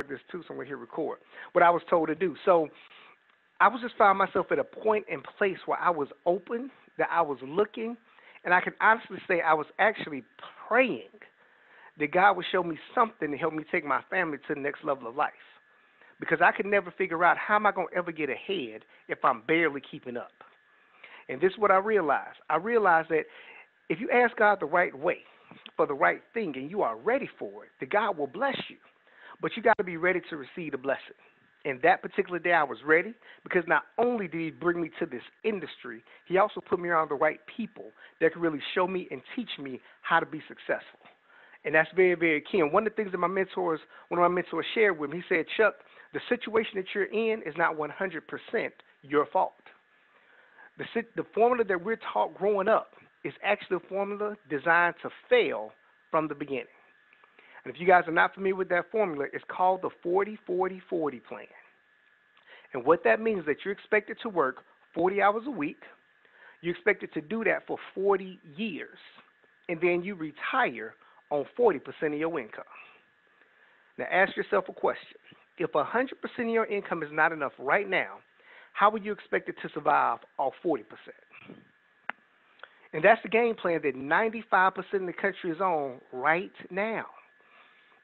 record this too, so I'm going to hit record. What I was told to do. So I was just found myself at a point and place where I was open, that I was looking, and I can honestly say I was actually praying that God would show me something to help me take my family to the next level of life. Because I could never figure out how am I going to ever get ahead if I'm barely keeping up. And this is what I realized. I realized that if you ask God the right way for the right thing and you are ready for it, that God will bless you. But you got to be ready to receive the blessing. And that particular day I was ready because not only did he bring me to this industry, he also put me around the right people that could really show me and teach me how to be successful. And that's very, very key. And one of the things that one of my mentors shared with me, he said, Chuck, the situation that you're in is not 100% your fault. The formula that we're taught growing up is actually a formula designed to fail from the beginning. And if you guys are not familiar with that formula, it's called the 40-40-40 plan. And what that means is that you're expected to work 40 hours a week. You're expected to do that for 40 years. And then you retire on 40% of your income. Now ask yourself a question. If 100% of your income is not enough right now, how would you expect it to survive off 40%? And that's the game plan that 95% of the country is on right now.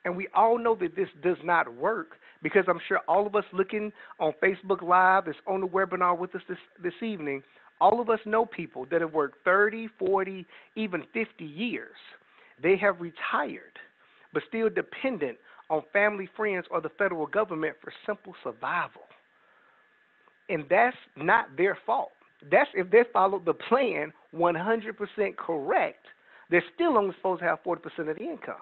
And we all know that this does not work because I'm sure all of us looking on Facebook Live, that's on the webinar with us this evening, all of us know people that have worked 30, 40, even 50 years. They have retired, but still dependent on family, friends, or the federal government for simple survival. And that's not their fault. That's if they followed the plan 100% correct, they're still only supposed to have 40% of the income.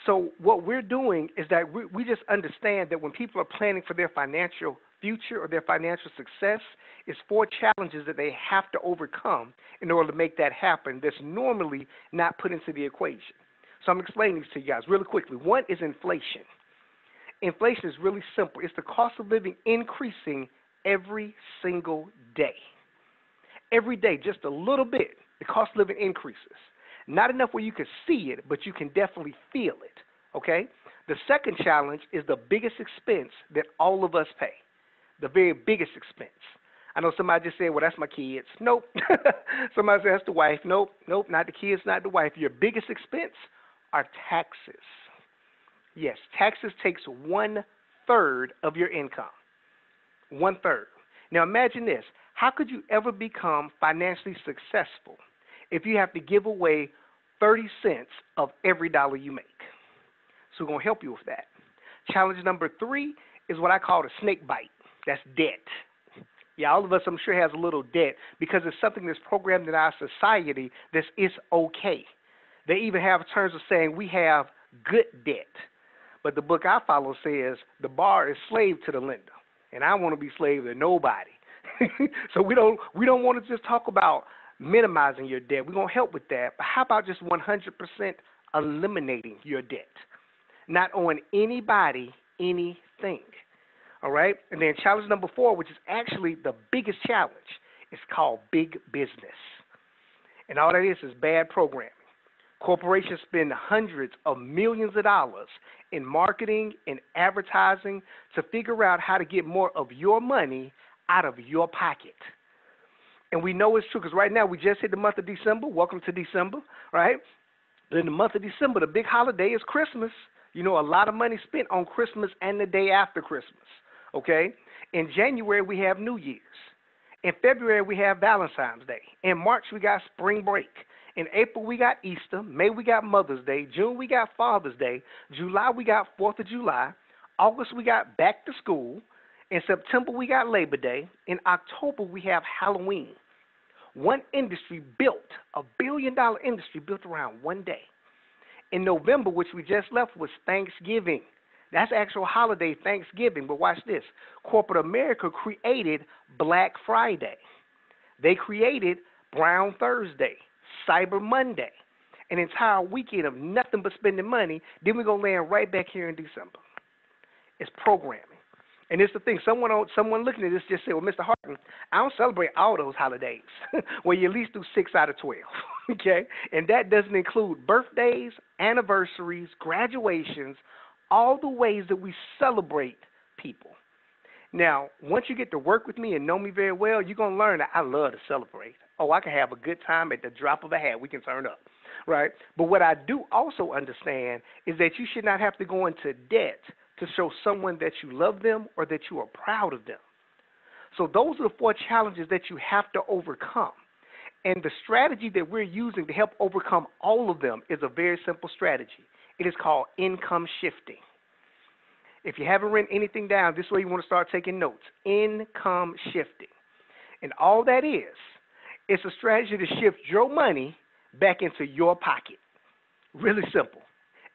So what we're doing is that we just understand that when people are planning for their financial future or their financial success, it's 4 challenges that they have to overcome in order to make that happen that's normally not put into the equation. So I'm explaining these to you guys really quickly. One is inflation. Inflation is really simple. It's the cost of living increasing every single day. Every day, just a little bit, the cost of living increases. Not enough where you can see it, but you can definitely feel it, okay? The second challenge is the biggest expense that all of us pay, the very biggest expense. I know somebody just said, well, that's my kids. Nope. Somebody said, that's the wife. Nope, not the kids, not the wife. Your biggest expense are taxes. Yes, taxes takes 1/3 of your income. 1/3. Now imagine this. How could you ever become financially successful if you have to give away 30 cents of every dollar you make? So we're going to help you with that. Challenge number 3 is what I call the snake bite. That's debt. Yeah, all of us, I'm sure, has a little debt because it's something that's programmed in our society that is okay. They even have terms of saying we have good debt. But the book I follow says the bar is slave to the lender. And I want to be slave to nobody. So we don't want to just talk about minimizing your debt. We're going to help with that. But how about just 100% eliminating your debt? Not owing anybody anything. All right? And then challenge number 4, which is actually the biggest challenge, is called big business. And all that is bad programming. Corporations spend hundreds of millions of dollars in marketing and advertising to figure out how to get more of your money out of your pocket. And we know it's true because right now we just hit the month of December. Welcome to December, right? In the month of December, the big holiday is Christmas. You know, a lot of money spent on Christmas and the day after Christmas, okay? In January, we have New Year's. In February, we have Valentine's Day. In March, we got spring break. In April, we got Easter. May, we got Mother's Day. June, we got Father's Day. July, we got 4th of July. August, we got back to school. In September, we got Labor Day. In October, we have Halloween. One industry built, a billion-dollar industry built around one day. In November, which we just left, was Thanksgiving. That's actual holiday, Thanksgiving. But watch this. Corporate America created Black Friday. They created Brown Thursday, Cyber Monday, an entire weekend of nothing but spending money. Then we're going to land right back here in December. It's programming. And it's the thing, someone looking at this just said, well, Mr. Hardon, I don't celebrate all those holidays. Well, you at least do 6 out of 12, okay? And that doesn't include birthdays, anniversaries, graduations, all the ways that we celebrate people. Now, once you get to work with me and know me very well, you're going to learn that I love to celebrate. Oh, I can have a good time at the drop of a hat. We can turn up, right? But what I do also understand is that you should not have to go into debt to show someone that you love them or that you are proud of them. So those are the 4 challenges that you have to overcome. And the strategy that we're using to help overcome all of them is a very simple strategy. It is called income shifting. If you haven't written anything down, this way you want to start taking notes. Income shifting. And all that is, it's a strategy to shift your money back into your pocket. Really simple.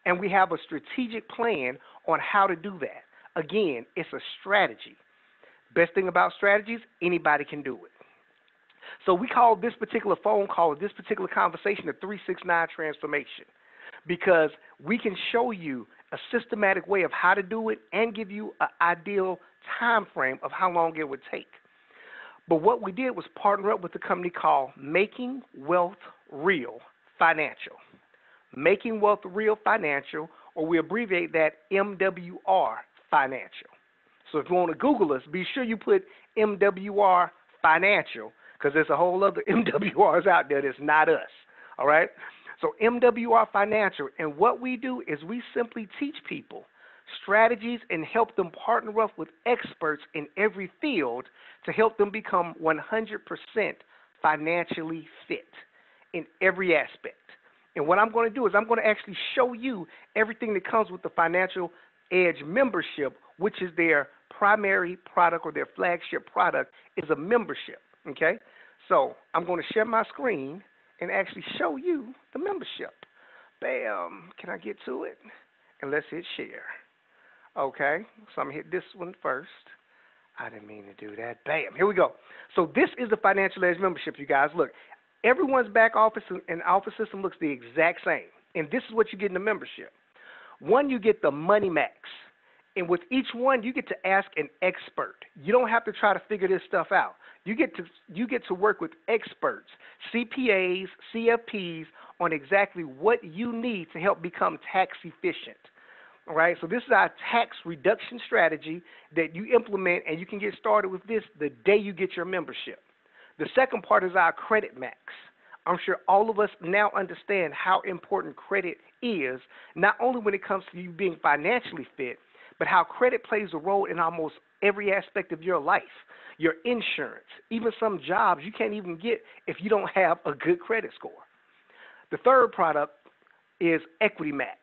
And we have a strategic plan on how to do that. Again, it's a strategy. Best thing about strategies, anybody can do it. So we call this particular phone call, this particular conversation, the 369 transformation, because we can show you a systematic way of how to do it and give you an ideal time frame of how long it would take. But what we did was partner up with a company called Making Wealth Real Financial. Making Wealth Real Financial, or we abbreviate that MWR Financial. So if you want to Google us, be sure you put MWR Financial, because there's a whole other MWRs out there that's not us, all right? So MWR Financial, and what we do is we simply teach people strategies and help them partner up with experts in every field to help them become 100% financially fit in every aspect. And what I'm going to do is I'm going to actually show you everything that comes with the Financial Edge membership, which is their primary product or their flagship product is a membership, okay? So I'm going to share my screen and actually show you the membership. Bam. Can I get to it? And let's hit share. Okay. So I'm going to hit this one first. I didn't mean to do that. Bam. Here we go. So this is the Financial Edge membership, you guys. Look, everyone's back office and office system looks the exact same. And this is what you get in the membership. One, you get the Money Max. And with each one, you get to ask an expert. You don't have to try to figure this stuff out. You get to work with experts, CPAs, CFPs, on exactly what you need to help become tax efficient. All right, so this is our tax reduction strategy that you implement, and you can get started with this the day you get your membership. The second part is our Credit Max. I'm sure all of us now understand how important credit is, not only when it comes to you being financially fit, but how credit plays a role in almost every aspect of your life. Your insurance, even some jobs you can't even get if you don't have a good credit score. The third product is Equity Max.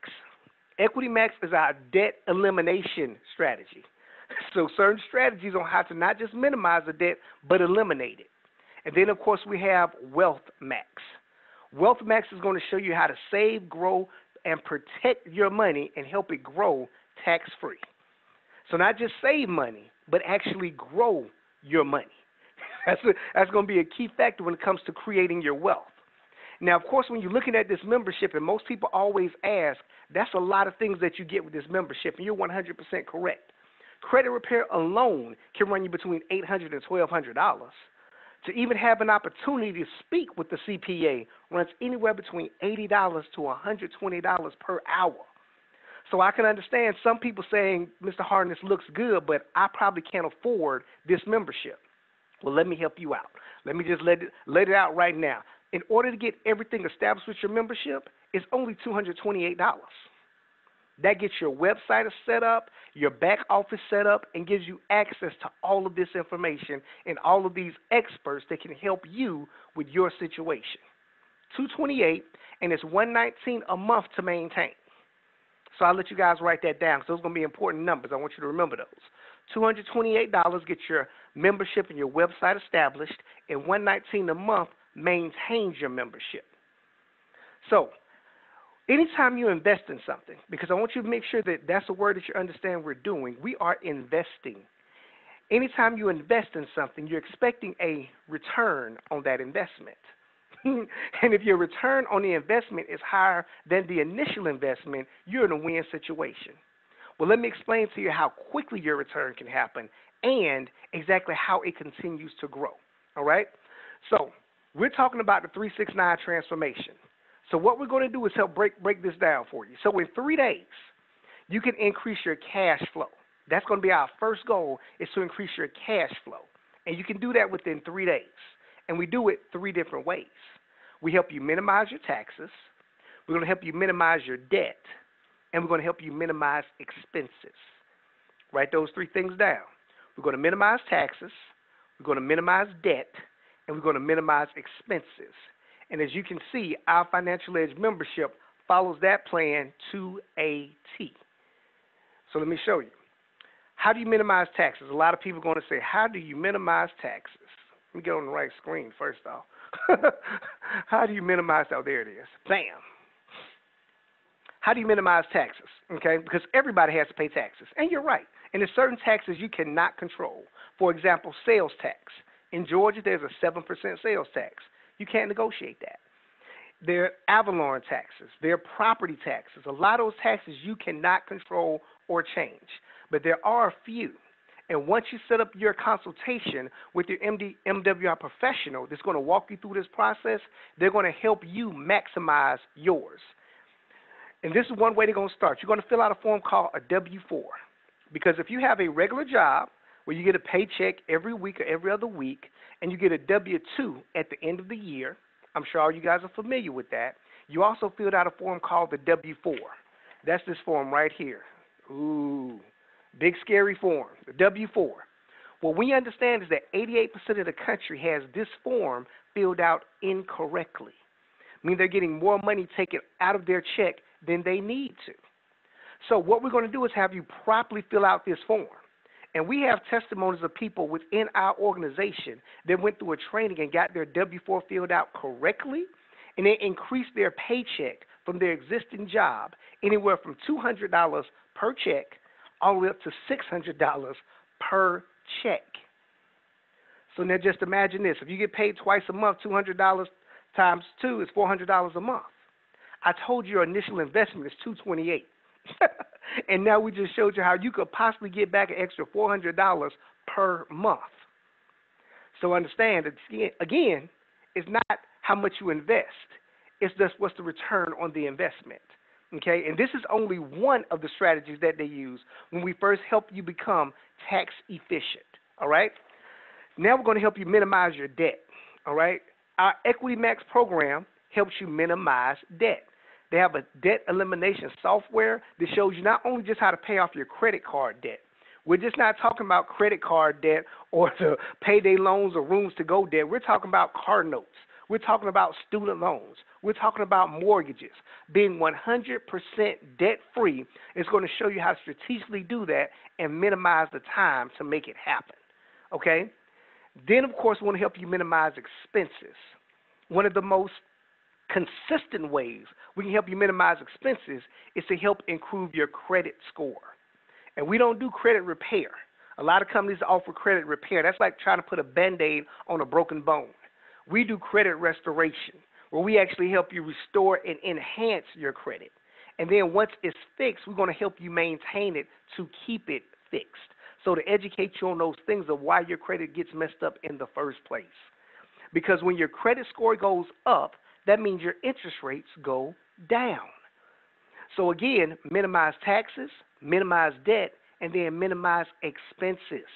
Equity Max is our debt elimination strategy. So certain strategies on how to not just minimize the debt, but eliminate it. And then, of course, we have Wealth Max. Wealth Max is going to show you how to save, grow, and protect your money and help it grow tax-free. So not just save money, but actually grow your money. That's going to be a key factor when it comes to creating your wealth. Now, of course, when you're looking at this membership, and most people always ask, that's a lot of things that you get with this membership, and you're 100% correct. Credit repair alone can run you between $800 and $1,200. To even have an opportunity to speak with the CPA runs anywhere between $80 to $120 per hour. So I can understand some people saying, Mr. Hardon, this looks good, but I probably can't afford this membership. Well, let me help you out. Let me just let it out right now. In order to get everything established with your membership, it's only $228. That gets your website set up, your back office set up, and gives you access to all of this information and all of these experts that can help you with your situation. $228, and it's $119 a month to maintain. So I'll let you guys write that down because those are going to be important numbers. I want you to remember those. $228 gets your membership and your website established, and $119 a month maintains your membership. So anytime you invest in something, because I want you to make sure that that's a word that you understand we're doing, we are investing. Anytime you invest in something, you're expecting a return on that investment. And if your return on the investment is higher than the initial investment, you're in a win situation. Well, let me explain to you how quickly your return can happen and exactly how it continues to grow. All right? So we're talking about the 369 transformation. So what we're going to do is help break this down for you. So in 3 days, You can increase your cash flow. That's going to be our first goal, is to increase your cash flow. And you can do that within 3 days. And we do it 3 different ways. We help you minimize your taxes. We're going to help you minimize your debt. And we're going to help you minimize expenses. Write those 3 things down. We're going to minimize taxes. We're going to minimize debt. And we're going to minimize expenses. And as you can see, our Financial Edge membership follows that plan to a T. So let me show you. How do you minimize taxes? A lot of people are going to say, how do you minimize taxes? Let me get on the right screen first off. How do you minimize, oh, there it is. Bam. How do you minimize taxes? Okay, because everybody has to pay taxes. And you're right. And there's certain taxes you cannot control. For example, sales tax. In Georgia, there's a 7% sales tax. You can't negotiate that. There are avalanche taxes. There are property taxes. A lot of those taxes you cannot control or change. But there are a few. And once you set up your consultation with your MWR professional that's going to walk you through this process, they're going to help you maximize yours. And this is one way they're going to start. You're going to fill out a form called a W-4. Because if you have a regular job where you get a paycheck every week or every other week, and you get a W-2 at the end of the year, I'm sure all you guys are familiar with that, you also filled out a form called the W-4. That's this form right here. Ooh. Big scary form, the W-4. What we understand is that 88% of the country has this form filled out incorrectly. I mean, they're getting more money taken out of their check than they need to. So what we're going to do is have you properly fill out this form. And we have testimonies of people within our organization that went through a training and got their W-4 filled out correctly, and they increased their paycheck from their existing job anywhere from $200 per check all the way up to $600 per check. So now just imagine this. If you get paid twice a month, $200 times 2 is $400 a month. I told you your initial investment is $228. And now we just showed you how you could possibly get back an extra $400 per month. So understand that, again, it's not how much you invest. It's just what's the return on the investment. Okay, and this is only one of the strategies that they use when we first help you become tax efficient. All right, now we're going to help you minimize your debt. All right, our Equity Max program helps you minimize debt. They have a debt elimination software that shows you not only just how to pay off your credit card debt. We're just not talking about credit card debt or the payday loans or rooms to go debt. We're talking about car notes. We're talking about student loans. We're talking about mortgages. Being 100% debt-free is going to show you how to strategically do that and minimize the time to make it happen, okay? Then, of course, we want to help you minimize expenses. One of the most consistent ways we can help you minimize expenses is to help improve your credit score. And we don't do credit repair. A lot of companies offer credit repair. That's like trying to put a Band-Aid on a broken bone. We do credit restoration, where we actually help you restore and enhance your credit. And then once it's fixed, we're going to help you maintain it to keep it fixed. So to educate you on those things of why your credit gets messed up in the first place. Because when your credit score goes up, that means your interest rates go down. So again, minimize taxes, minimize debt, and then minimize expenses.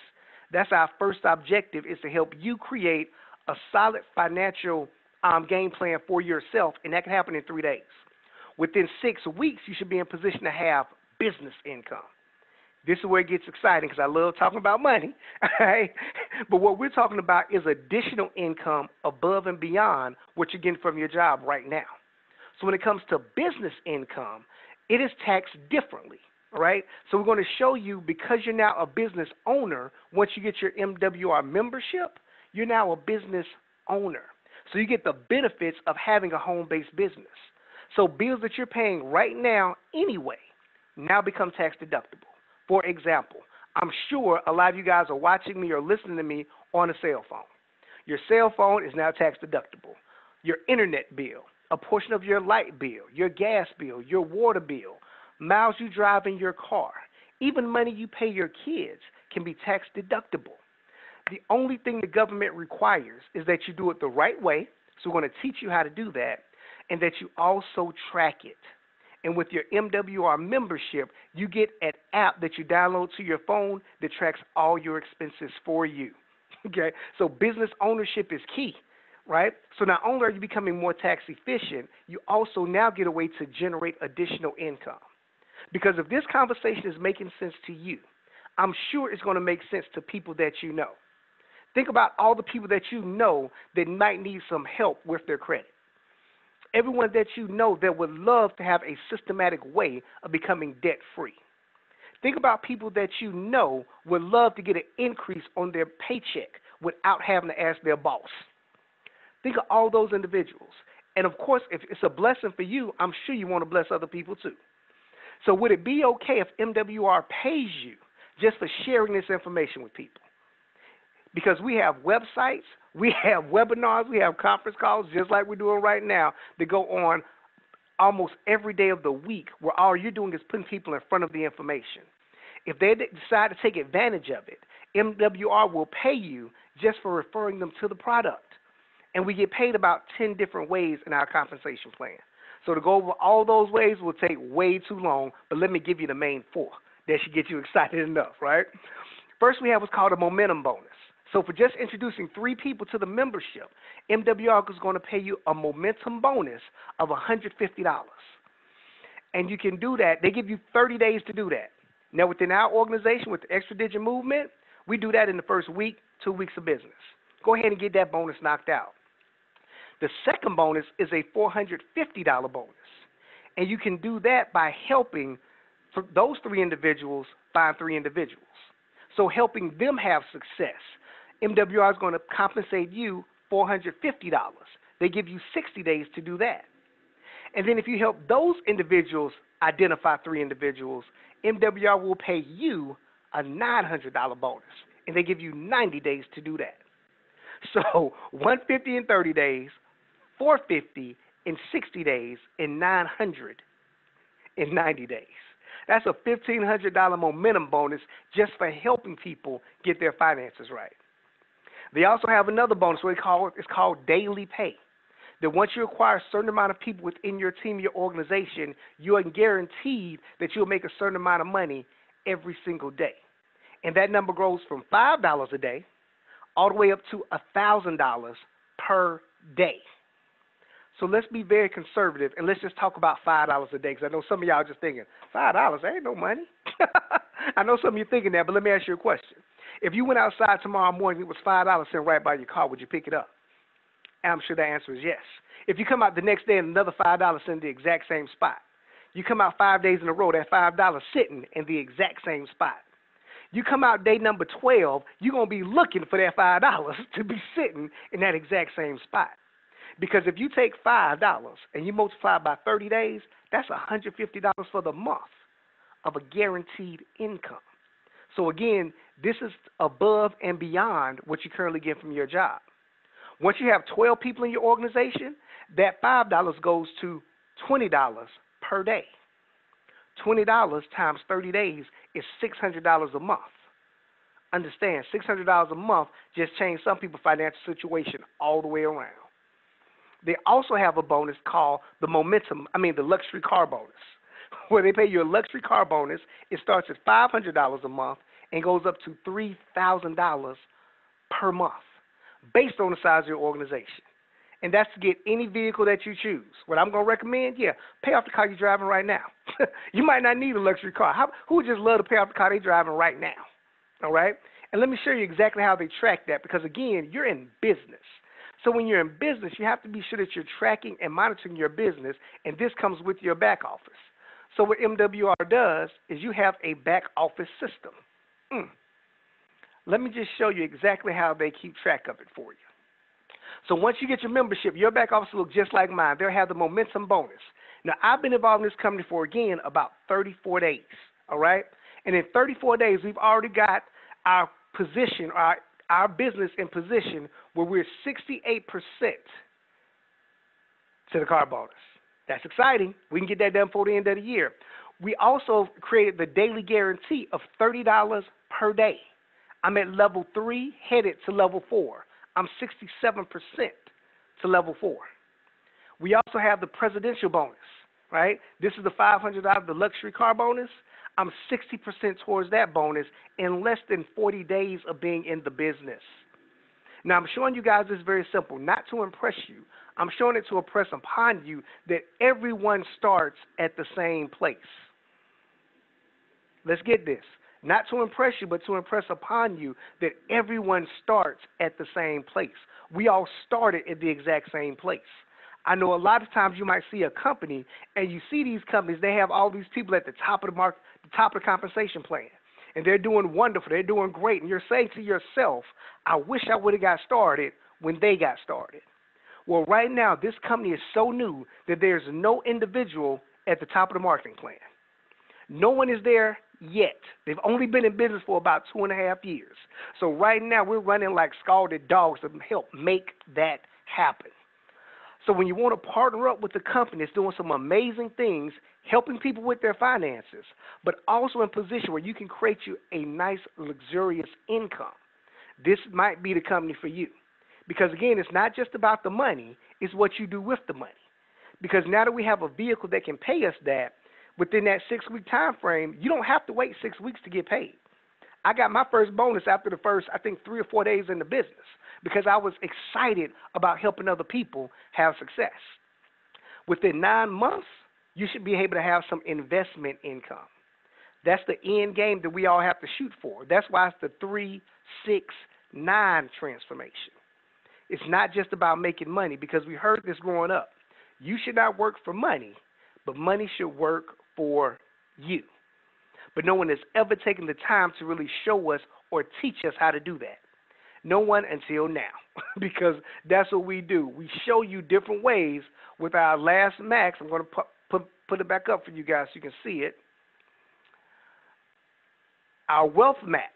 That's our first objective, is to help you create a solid financial game plan for yourself, and that can happen in 3 days. Within 6 weeks, you should be in position to have business income. This is where it gets exciting because I love talking about money, right? But what we're talking about is additional income above and beyond what you're getting from your job right now. So when it comes to business income, it is taxed differently, all right? So we're going to show you, because you're now a business owner, once you get your MWR membership, you're now a business owner. So you get the benefits of having a home-based business. So bills that you're paying right now anyway now become tax deductible. For example, I'm sure a lot of you guys are watching me or listening to me on a cell phone. Your cell phone is now tax deductible. Your internet bill, a portion of your light bill, your gas bill, your water bill, miles you drive in your car, even money you pay your kids can be tax deductible. The only thing the government requires is that you do it the right way, so we're going to teach you how to do that, and that you also track it. And with your MWR membership, you get an app that you download to your phone that tracks all your expenses for you. Okay? So business ownership is key, right? So not only are you becoming more tax efficient, you also now get a way to generate additional income. Because if this conversation is making sense to you, I'm sure it's going to make sense to people that you know. Think about all the people that you know that might need some help with their credit. Everyone that you know that would love to have a systematic way of becoming debt-free. Think about people that you know would love to get an increase on their paycheck without having to ask their boss. Think of all those individuals. And, of course, if it's a blessing for you, I'm sure you want to bless other people too. So would it be okay if MWR pays you just for sharing this information with people? Because we have websites, we have webinars, we have conference calls, just like we're doing right now, that go on almost every day of the week, where all you're doing is putting people in front of the information. If they decide to take advantage of it, MWR will pay you just for referring them to the product. And we get paid about 10 different ways in our compensation plan. So to go over all those ways will take way too long, but let me give you the main 4 that should get you excited enough, right? First, we have what's called a momentum bonus. So for just introducing 3 people to the membership, MWR is going to pay you a momentum bonus of $150. And you can do that. They give you 30 days to do that. Now, within our organization, with the Extra Digit Movement, we do that in the first week, 2 weeks of business. Go ahead and get that bonus knocked out. The second bonus is a $450 bonus. And you can do that by helping for those 3 individuals find 3 individuals. So helping them have success. MWR is going to compensate you $450. They give you 60 days to do that. And then if you help those individuals identify 3 individuals, MWR will pay you a $900 bonus. And they give you 90 days to do that. So $150 in 30 days, $450 in 60 days, and $900 in 90 days. That's a $1,500 momentum bonus just for helping people get their finances right. They also have another bonus, it's called daily pay. That once you acquire a certain amount of people within your team, your organization, you are guaranteed that you'll make a certain amount of money every single day. And that number grows from $5 a day all the way up to $1,000 per day. So let's be very conservative, and let's just talk about $5 a day, because I know some of y'all are just thinking, $5, that ain't no money. I know some of you thinking that, but let me ask you a question. If you went outside tomorrow morning, it was $5 sitting right by your car, would you pick it up? And I'm sure the answer is yes. If you come out the next day and another $5 in the exact same spot, you come out 5 days in a row, that $5 sitting in the exact same spot. You come out day number 12, you're going to be looking for that $5 to be sitting in that exact same spot. Because if you take $5 and you multiply by 30 days, that's $150 for the month of a guaranteed income. So again, this is above and beyond what you currently get from your job. Once you have 12 people in your organization, that $5 goes to $20 per day. $20 times 30 days is $600 a month. Understand, $600 a month just changed some people's financial situation all the way around. They also have a bonus called the luxury car bonus, where they pay you a luxury car bonus. It starts at $500 a month and goes up to $3,000 per month, based on the size of your organization. And that's to get any vehicle that you choose. What I'm going to recommend, pay off the car you're driving right now. You might not need a luxury car. Who would just love to pay off the car they're driving right now? All right? And let me show you exactly how they track that, because, again, you're in business. So when you're in business, you have to be sure that you're tracking and monitoring your business, and this comes with your back office. So what MWR does is you have a back office system. Let me just show you exactly how they keep track of it for you. So once you get your membership, your back office will look just like mine. They'll have the momentum bonus. Now, I've been involved in this company for, again, about 34 days, all right? And in 34 days, we've already got our position, our business in position where we're 68% to the car bonus. That's exciting. We can get that done before the end of the year. We also created the daily guarantee of $30 per day. I'm at level 3, headed to level 4. I'm 67% to level 4. We also have the presidential bonus. right? This is the $500, the luxury car bonus. I'm 60% towards that bonus in less than 40 days of being in the business. Now, I'm showing you guys this very simple, not to impress you. I'm showing it to impress upon you that everyone starts at the same place. Let's get this. Not to impress you, but to impress upon you that everyone starts at the same place. We all started at the exact same place. I know a lot of times you might see a company, and you see these companies, they have all these people at the top of the market, the top of the compensation plan, and they're doing wonderful, they're doing great, and you're saying to yourself, I wish I would have got started when they got started. Well, right now, this company is so new that there's no individual at the top of the marketing plan. No one is there yet. They've only been in business for about 2.5 years. So right now, we're running like scalded dogs to help make that happen. So when you want to partner up with a company that's doing some amazing things, helping people with their finances, but also in a position where you can create you a nice, luxurious income, this might be the company for you. Because, again, it's not just about the money, it's what you do with the money. Because now that we have a vehicle that can pay us that, within that 6-week time frame, you don't have to wait 6 weeks to get paid. I got my first bonus after the first, 3 or 4 days in the business because I was excited about helping other people have success. Within 9 months, you should be able to have some investment income. That's the end game that we all have to shoot for. That's why it's the 3-6-9 transformation. It's not just about making money because we heard this growing up. You should not work for money, but money should work for you. But no one has ever taken the time to really show us or teach us how to do that. No one until now, because that's what we do. We show you different ways with our last max. I'm going to put it back up for you guys so you can see it. Our wealth max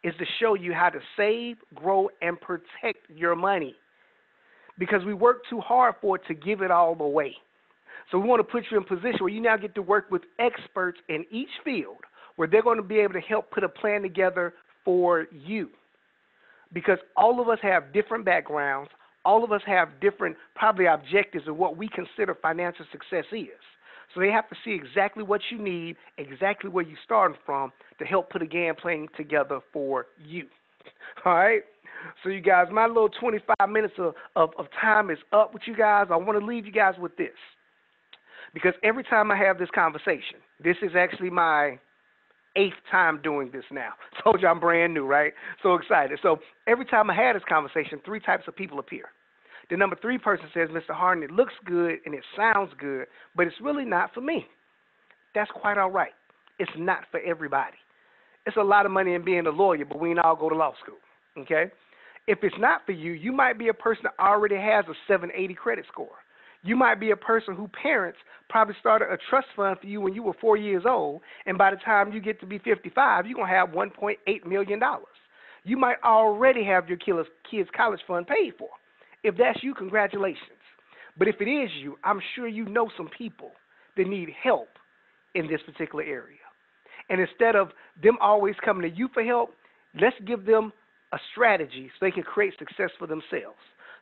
is to show you how to save, grow, and protect your money because we work too hard for it to give it all away. So we want to put you in a position where you now get to work with experts in each field where they're going to be able to help put a plan together for you. Because all of us have different backgrounds. All of us have different probably objectives of what we consider financial success is. So they have to see exactly what you need, exactly where you're starting from to help put a game plan together for you. All right? So you guys, my little 25 minutes of time is up with you guys. I want to leave you guys with this. Because every time I have this conversation, this is actually my 8th time doing this now. Told you I'm brand new, right? So excited. So every time I have this conversation, 3 types of people appear. The number 3 person says, Mr. Hardon, it looks good and it sounds good, but it's really not for me. That's quite all right. It's not for everybody. It's a lot of money in being a lawyer, but we ain't all go to law school, okay? If it's not for you, you might be a person that already has a 780 credit score. You might be a person whose parents probably started a trust fund for you when you were 4 years old, and by the time you get to be 55, you're going to have $1.8 million. You might already have your kids' college fund paid for. If that's you, congratulations. But if it is you, I'm sure you know some people that need help in this particular area. And instead of them always coming to you for help, let's give them a strategy so they can create success for themselves.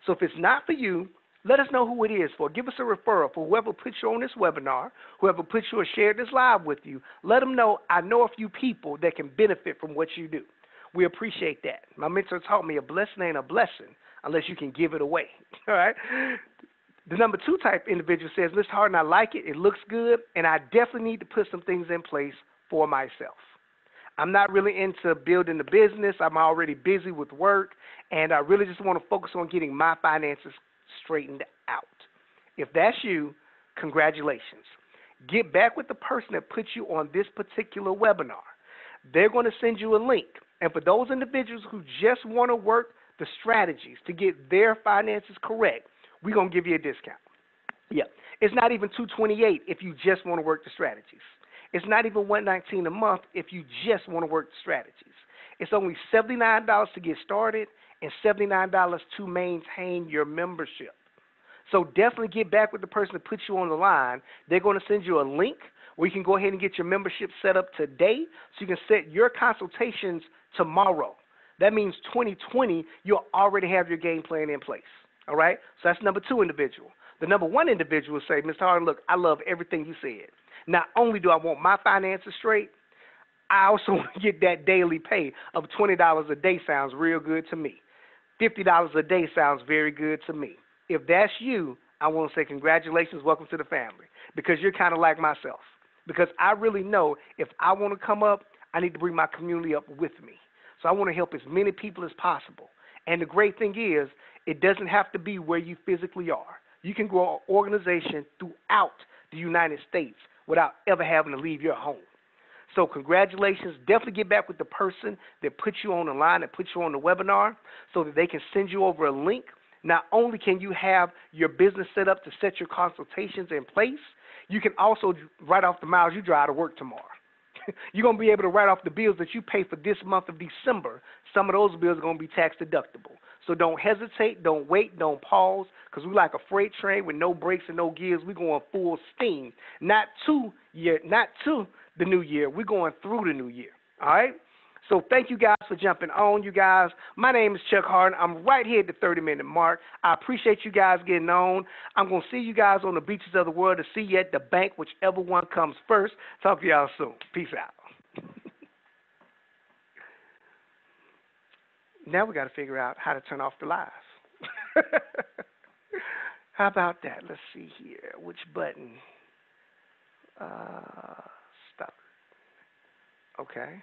So if it's not for you, let us know who it is for. Give us a referral for whoever put you on this webinar, whoever put you or shared this live with you. Let them know I know a few people that can benefit from what you do. We appreciate that. My mentor taught me a blessing ain't a blessing unless you can give it away. All right? The number 2 type individual says, Mr. Hardon, I like it. It looks good, and I definitely need to put some things in place for myself. I'm not really into building the business. I'm already busy with work, and I really just want to focus on getting my finances straightened out. If that's you, congratulations. Get back with the person that put you on this particular webinar. They're going to send you a link. And for those individuals who just want to work the strategies to get their finances correct, we're going to give you a discount. Yeah. It's not even $228 if you just want to work the strategies. It's not even $119 a month if you just want to work the strategies. It's only $79 to get started and $79 to maintain your membership. So definitely get back with the person that put you on the line. They're going to send you a link where you can go ahead and get your membership set up today so you can set your consultations tomorrow. That means 2020, you'll already have your game plan in place. All right? So that's number 2 individual. The number one individual will say, Mr. Hardon, look, I love everything you said. Not only do I want my finances straight, I also want to get that daily pay of $20 a day. Sounds real good to me. $50 a day sounds very good to me. If that's you, I want to say congratulations, welcome to the family, because you're kind of like myself. Because I really know if I want to come up, I need to bring my community up with me. So I want to help as many people as possible. And the great thing is, it doesn't have to be where you physically are. You can grow an organization throughout the United States without ever having to leave your home. So congratulations. Definitely get back with the person that put you on the line, that put you on the webinar, so that they can send you over a link. Not only can you have your business set up to set your consultations in place, you can also write off the miles you drive to work tomorrow. You're going to be able to write off the bills that you pay for this month of December. Some of those bills are going to be tax deductible. So don't hesitate, don't wait, don't pause, because we're like a freight train with no brakes and no gears. We're going full steam, not to the new year. We're going through the new year, all right? So thank you guys for jumping on, you guys. My name is Chuck Hardon. I'm right here at the 30-minute mark. I appreciate you guys getting on. I'm going to see you guys on the beaches of the world, to see you at the bank, whichever one comes first. Talk to y'all soon. Peace out. Now we got to figure out how to turn off the live. How about that? Let's see here. Which button? Stop. Okay.